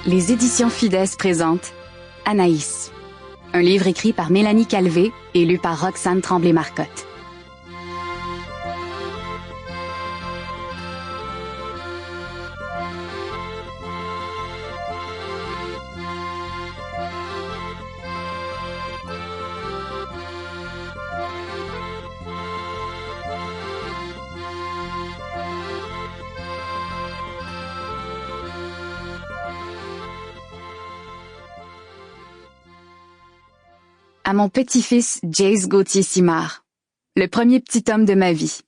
Les éditions Fides présentent Anaïs, un livre écrit par Mélanie Calvé et lu par Roxane Tremblay-Marcotte. À mon petit-fils Jace Gauthier-Simard, le premier petit homme de ma vie.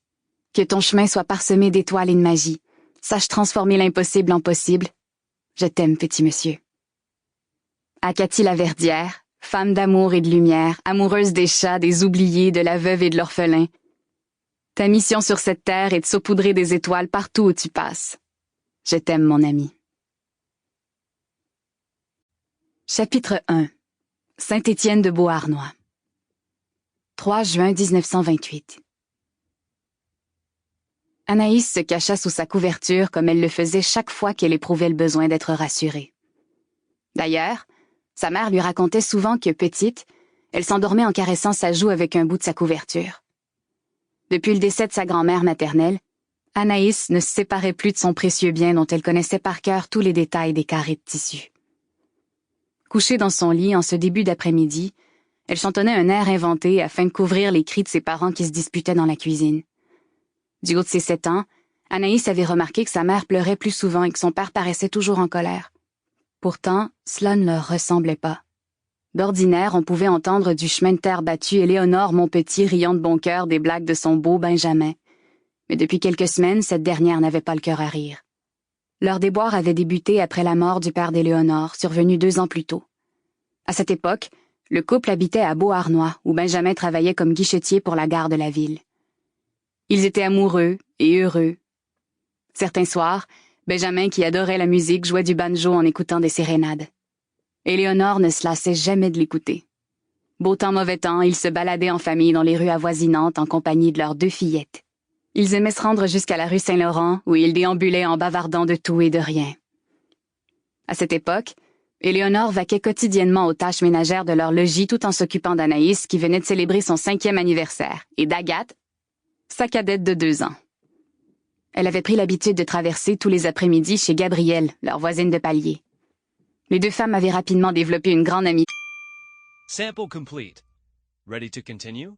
Que ton chemin soit parsemé d'étoiles et de magie. Sache transformer l'impossible en possible. Je t'aime, petit monsieur. À Cathy Laverdière, femme d'amour et de lumière, amoureuse des chats, des oubliés, de la veuve et de l'orphelin. Ta mission sur cette terre est de saupoudrer des étoiles partout où tu passes. Je t'aime, mon ami. Chapitre 1. Saint-Étienne de Beauharnois. 3 juin 1928. Anaïs se cacha sous sa couverture comme elle le faisait chaque fois qu'elle éprouvait le besoin d'être rassurée. D'ailleurs, sa mère lui racontait souvent que, petite, elle s'endormait en caressant sa joue avec un bout de sa couverture. Depuis le décès de sa grand-mère maternelle, Anaïs ne se séparait plus de son précieux bien dont elle connaissait par cœur tous les détails des carrés de tissu. Couchée dans son lit en ce début d'après-midi, elle chantonnait un air inventé afin de couvrir les cris de ses parents qui se disputaient dans la cuisine. Du haut de ses 7 ans, Anaïs avait remarqué que sa mère pleurait plus souvent et que son père paraissait toujours en colère. Pourtant, cela ne leur ressemblait pas. D'ordinaire, on pouvait entendre du chemin de terre battu Éléonore Montpetit riant de bon cœur des blagues de son beau Benjamin. Mais depuis quelques semaines, cette dernière n'avait pas le cœur à rire. Leur déboire avait débuté après la mort du père d'Éléonore, survenue 2 ans plus tôt. À cette époque, le couple habitait à Beauharnois, où Benjamin travaillait comme guichetier pour la gare de la ville. Ils étaient amoureux et heureux. Certains soirs, Benjamin, qui adorait la musique, jouait du banjo en écoutant des sérénades. Éléonore ne se lassait jamais de l'écouter. Beau temps, mauvais temps, ils se baladaient en famille dans les rues avoisinantes en compagnie de leurs 2 fillettes. Ils aimaient se rendre jusqu'à la rue Saint-Laurent, où ils déambulaient en bavardant de tout et de rien. À cette époque, Éléonore vaquait quotidiennement aux tâches ménagères de leur logis tout en s'occupant d'Anaïs, qui venait de célébrer son 5e anniversaire, et d'Agathe, sa cadette de 2 ans. Elle avait pris l'habitude de traverser tous les après-midi chez Gabrielle, leur voisine de palier. Les 2 femmes avaient rapidement développé une grande amitié. Sample complete. Ready to continue?